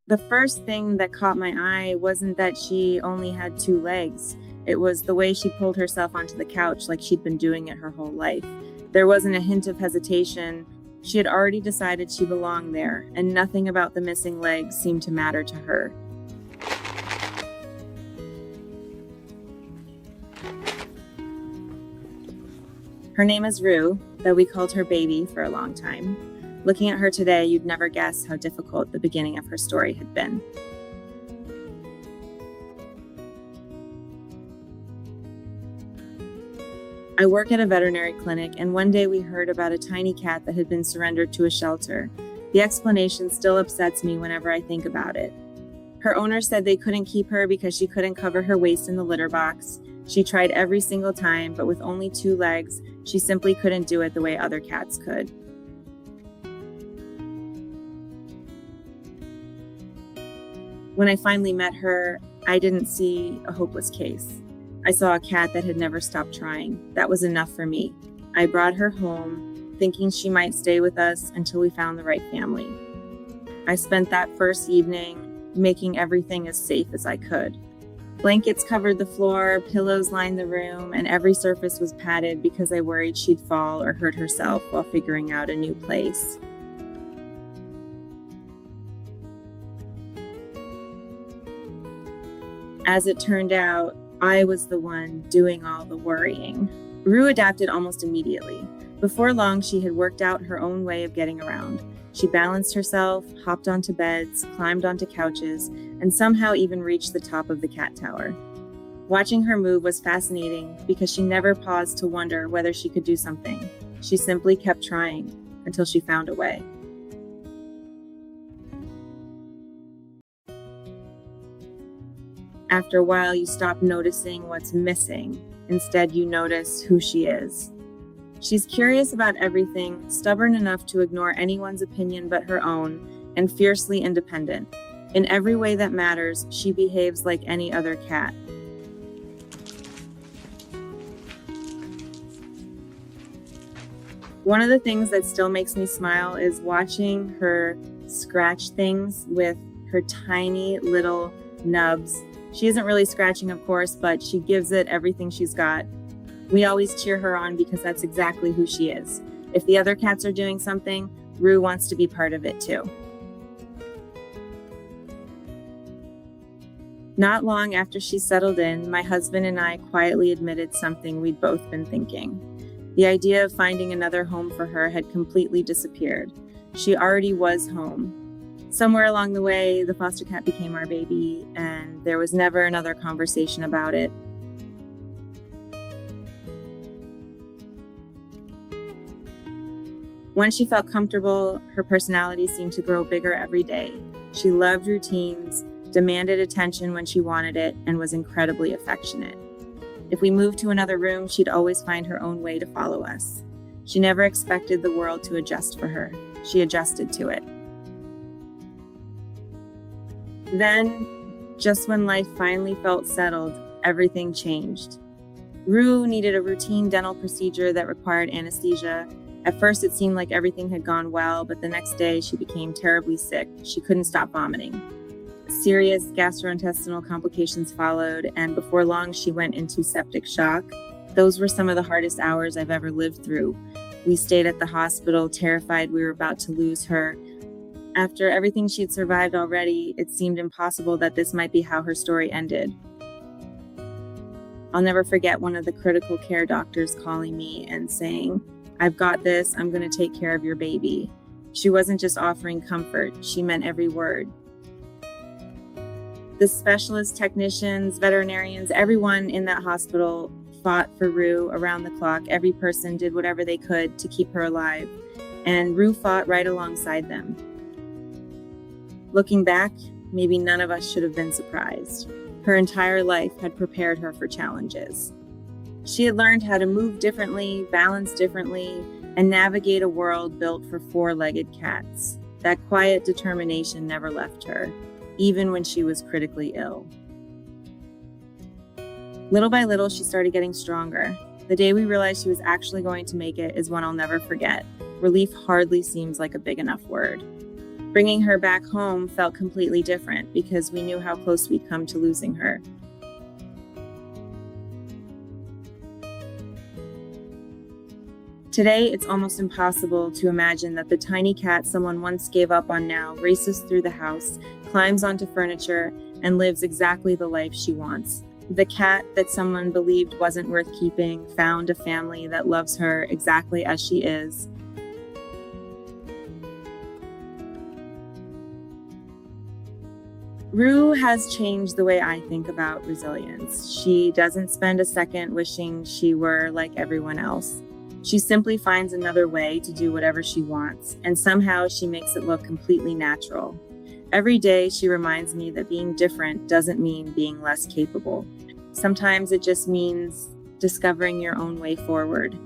The first thing that caught my eye wasn't that she only had two legs. It was the way she pulled herself onto the couch like she'd been doing it her whole life. There wasn't a hint of hesitation. She had already decided she belonged there, and nothing about the missing legs seemed to matter to her. Her name is Roux, though we called her Baby for a long time. Looking at her today, you'd never guess how difficult the beginning of her story had been. I work at a veterinary clinic, and one day we heard about a tiny cat that had been surrendered to a shelter. The explanation still upsets me whenever I think about it. Her owner said they couldn't keep her because she couldn't cover her waist in the litter box. She tried every single time, but with only two legs, she simply couldn't do it the way other cats could. When I finally met her, I didn't see a hopeless case. I saw a cat that had never stopped trying. That was enough for me. I brought her home, thinking she might stay with us until we found the right family. I spent that first evening making everything as safe as I could. Blankets covered the floor, pillows lined the room, and every surface was padded because I worried she'd fall or hurt herself while figuring out a new place. As it turned out, I was the one doing all the worrying. Roux adapted almost immediately. Before long, she had worked out her own way of getting around. She balanced herself, hopped onto beds, climbed onto couches, and somehow even reached the top of the cat tower. Watching her move was fascinating because she never paused to wonder whether she could do something. She simply kept trying until she found a way. After a while, you stop noticing what's missing. Instead, you notice who she is. She's curious about everything, stubborn enough to ignore anyone's opinion but her own, and fiercely independent. In every way that matters, she behaves like any other cat. One of the things that still makes me smile is watching her scratch things with her tiny little nubs. She isn't really scratching, of course, but she gives it everything she's got. We always cheer her on because that's exactly who she is. If the other cats are doing something, Roux wants to be part of it too. Not long after she settled in, my husband and I quietly admitted something we'd both been thinking. The idea of finding another home for her had completely disappeared. She already was home. Somewhere along the way, the foster cat became our baby, and there was never another conversation about it. Once she felt comfortable, her personality seemed to grow bigger every day. She loved routines, demanded attention when she wanted it, and was incredibly affectionate. If we moved to another room, she'd always find her own way to follow us. She never expected the world to adjust for her. She adjusted to it. Then, just when life finally felt settled, everything changed. Roux needed a routine dental procedure that required anesthesia. At first, it seemed like everything had gone well, but the next day she became terribly sick. She couldn't stop vomiting. Serious gastrointestinal complications followed, and before long, she went into septic shock. Those were some of the hardest hours I've ever lived through. We stayed at the hospital, terrified we were about to lose her. After everything she'd survived already, it seemed impossible that this might be how her story ended. I'll never forget one of the critical care doctors calling me and saying, "I've got this, I'm going to take care of your baby." She wasn't just offering comfort, she meant every word. The specialists, technicians, veterinarians, everyone in that hospital fought for Roux around the clock. Every person did whatever they could to keep her alive, and Roux fought right alongside them. Looking back, maybe none of us should have been surprised. Her entire life had prepared her for challenges. She had learned how to move differently, balance differently, and navigate a world built for four-legged cats. That quiet determination never left her, even when she was critically ill. Little by little, she started getting stronger. The day we realized she was actually going to make it is one I'll never forget. Relief hardly seems like a big enough word. Bringing her back home felt completely different because we knew how close we'd come to losing her. Today, it's almost impossible to imagine that the tiny cat someone once gave up on now races through the house, climbs onto furniture, and lives exactly the life she wants. The cat that someone believed wasn't worth keeping found a family that loves her exactly as she is. Roux has changed the way I think about resilience. She doesn't spend a second wishing she were like everyone else. She simply finds another way to do whatever she wants, and somehow she makes it look completely natural. Every day, she reminds me that being different doesn't mean being less capable. Sometimes it just means discovering your own way forward.